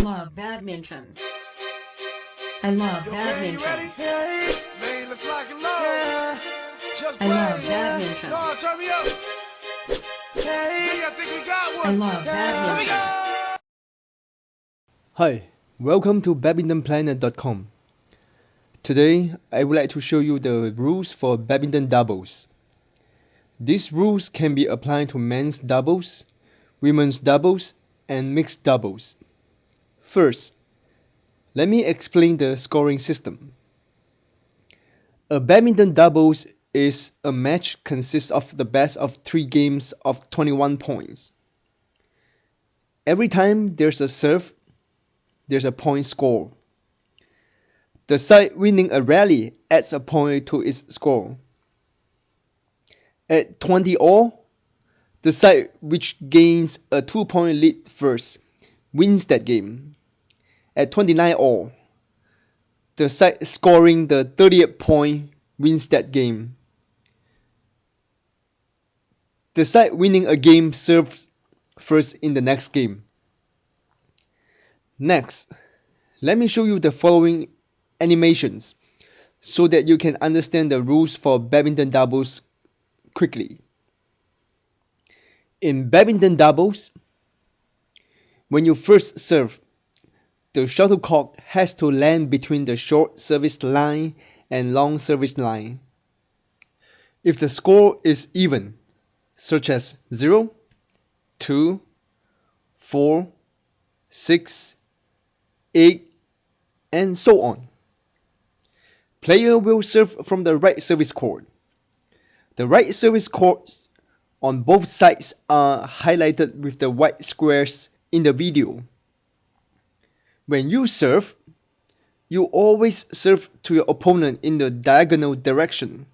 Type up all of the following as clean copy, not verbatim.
love badminton. I love badminton. Man, let's lock and load. Just I love badminton. No, turn me up. Hey, I think we got one. I love badminton. Hi, welcome to badmintonplanet.com. Today, I would like to show you the rules for badminton doubles. These rules can be applied to men's doubles, women's doubles, and mixed doubles. First, let me explain the scoring system. A badminton doubles is a match consists of the best of 3 games of 21 points. Every time there's a serve, there's a point score. The side winning a rally adds a point to its score. At 20 all, the side which gains a 2-point lead first wins that game. At 29 all, the side scoring the 30th point wins that game. The side winning a game serves first in the next game. Next, let me show you the following animations so that you can understand the rules for badminton doubles quickly. In badminton doubles, when you first serve, the shuttlecock has to land between the short service line and long service line. If the score is even, such as 0, 2, 4, 6, 8, and so on, player will serve from the right service court. The right service courts on both sides are highlighted with the white squares in the video. When you serve, you always serve to your opponent in the diagonal direction.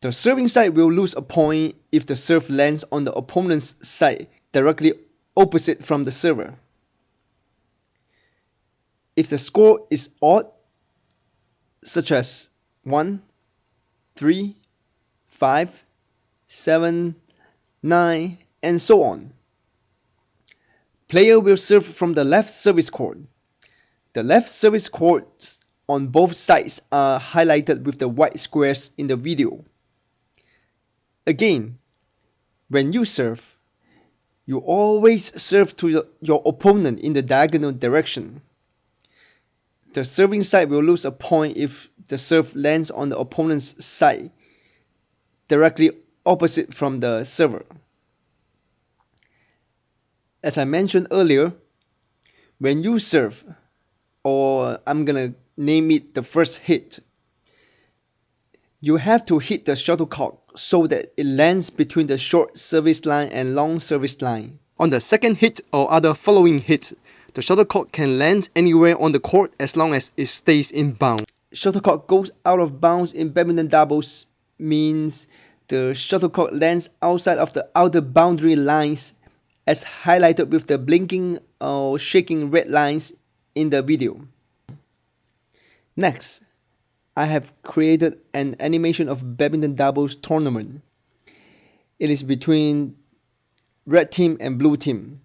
The serving side will lose a point if the serve lands on the opponent's side directly opposite from the server. If the score is odd, such as 1, 3, 5, 7, 9, and so on, player will serve from the left service court. The left service courts on both sides are highlighted with the white squares in the video. Again, when you serve, you always serve to your opponent in the diagonal direction. The serving side will lose a point if the serve lands on the opponent's side directly opposite from the server. As I mentioned earlier, when you serve, or I'm gonna name it the first hit, you have to hit the shuttlecock so that it lands between the short service line and long service line. On the second hit or other following hits, the shuttlecock can land anywhere on the court as long as it stays in bounds. Shuttlecock goes out of bounds in badminton doubles means the shuttlecock lands outside of the outer boundary lines as highlighted with the blinking or shaking red lines in the video. Next, I have created an animation of badminton doubles tournament. It is between red team and blue team.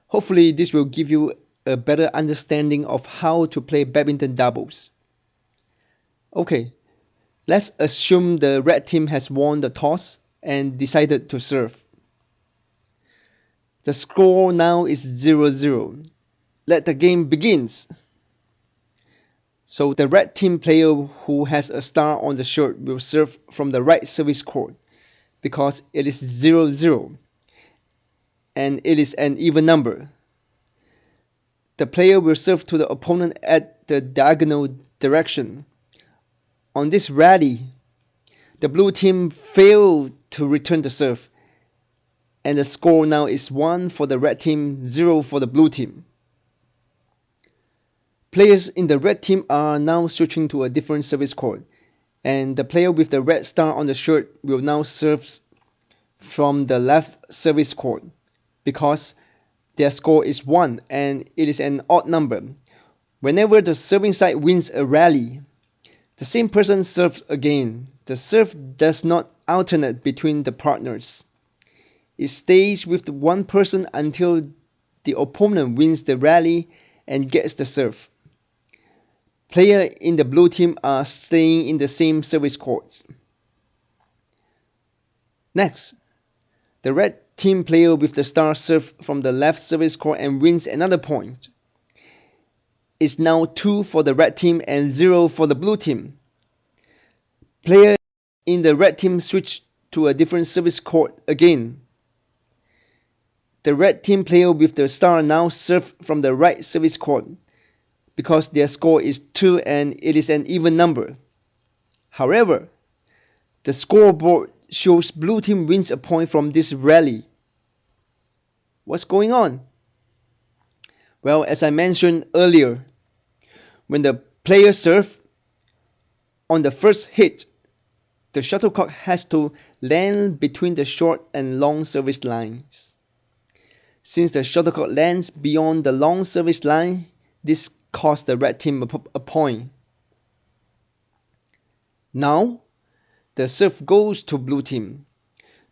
Hopefully this will give you a better understanding of how to play badminton doubles. Okay, let's assume the red team has won the toss and decided to serve. The score now is 0-0. Let the game begins. So the red team player who has a star on the shirt will serve from the right service court because it is 0-0 and it is an even number. The player will serve to the opponent at the diagonal direction. On this rally, the blue team failed to return the serve, and the score now is 1 for the red team, 0 for the blue team. Players in the red team are now switching to a different service court, and the player with the red star on the shirt will now serve from the left service court because their score is 1 and it is an odd number. Whenever the serving side wins a rally, the same person serves again. The serve does not alternate between the partners. It stays with one person until the opponent wins the rally and gets the serve. Players in the blue team are staying in the same service courts. Next, the red team player with the star serve from the left service court and wins another point. It's now 2 for the red team and 0 for the blue team. Players in the red team switch to a different service court again. The red team player with the star now serve from the right service court because their score is 2 and it is an even number. However, the scoreboard shows blue team wins a point from this rally. What's going on? Well, as I mentioned earlier, when the player serve, on the first hit, the shuttlecock has to land between the short and long service lines. Since the shuttlecock lands beyond the long service line, this costs the red team a point. Now, the serve goes to blue team.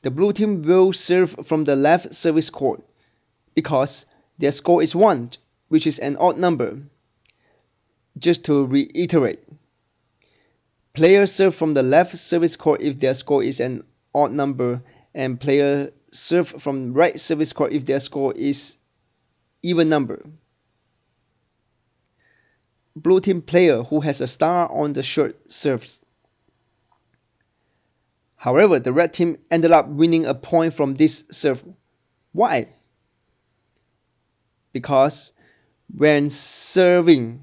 The blue team will serve from the left service court because their score is 1, which is an odd number. Just to reiterate, players serve from the left service court if their score is an odd number, and players serve from right service court if their score is even number. Blue team player who has a star on the shirt serves. However, the red team ended up winning a point from this serve. Why? Because when serving,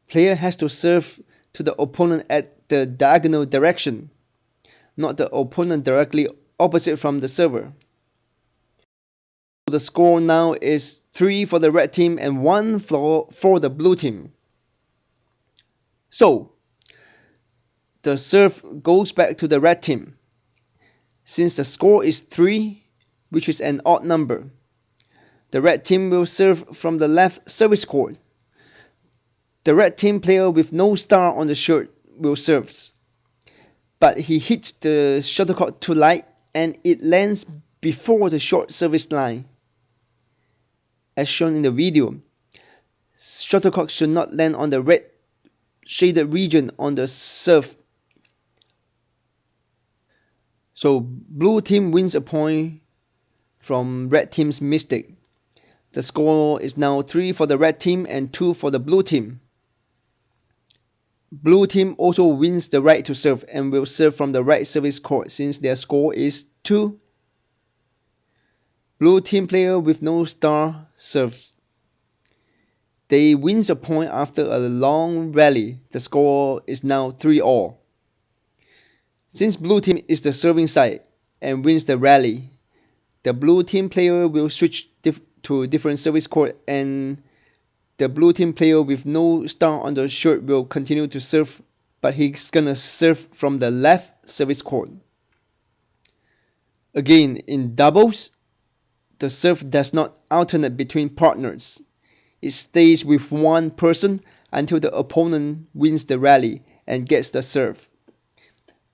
player has to serve to the opponent at the diagonal direction, not the opponent directly opposite from the server. The score now is 3 for the red team and 1 for the blue team. So, the serve goes back to the red team. Since the score is 3, which is an odd number, the red team will serve from the left service court. The red team player with no star on the shirt will serve, but he hits the shuttlecock too light and it lands before the short service line. As shown in the video, shuttlecock should not land on the red shaded region on the serve. So blue team wins a point from red team's mistake. The score is now 3 for the red team and 2 for the blue team. Blue team also wins the right to serve and will serve from the right service court since their score is 2. Blue team player with no star serves. They wins a point after a long rally. The score is now 3-all. Since blue team is the serving side and wins the rally, the blue team player will switch to a different service court and the blue team player with no star on the shirt will continue to serve, but he's gonna serve from the left service court. Again, in doubles, the serve does not alternate between partners. It stays with one person until the opponent wins the rally and gets the serve.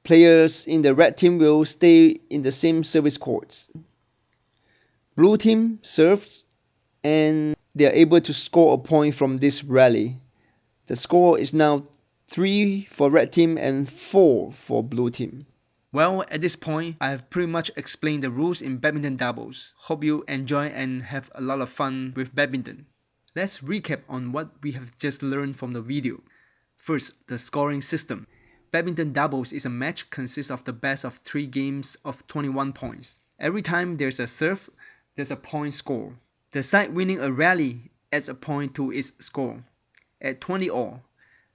Players in the red team will stay in the same service courts. Blue team serves and they are able to score a point from this rally. The score is now 3 for red team and 4 for blue team. Well, at this point, I have pretty much explained the rules in badminton doubles. Hope you enjoy and have a lot of fun with badminton. Let's recap on what we have just learned from the video. First, the scoring system. Badminton doubles is a match consists of the best of 3 games of 21 points. Every time there's a serve, there's a point score. The side winning a rally adds a point to its score. At 20-all,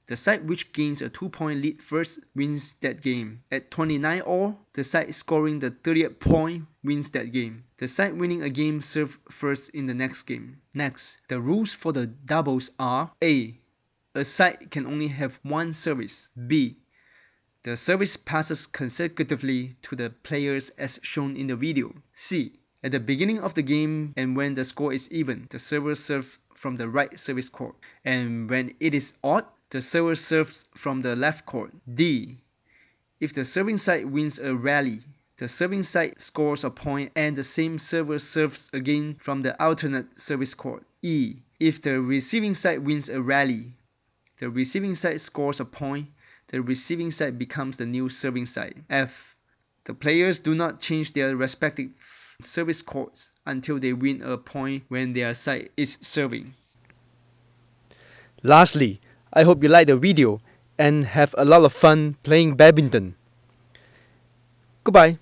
the side which gains a 2-point lead first wins that game. At 29-all, the side scoring the 30th point wins that game. The side winning a game serves first in the next game. Next, the rules for the doubles are: A. A side can only have one service. B. The service passes consecutively to the players as shown in the video. C. At the beginning of the game and when the score is even, the server serves from the right service court. And when it is odd, the server serves from the left court. D. If the serving side wins a rally, the serving side scores a point and the same server serves again from the alternate service court. E. If the receiving side wins a rally, the receiving side scores a point, the receiving side becomes the new serving side. F. The players do not change their respective service courts until they win a point when their side is serving. Lastly, I hope you like the video and have a lot of fun playing badminton. Goodbye.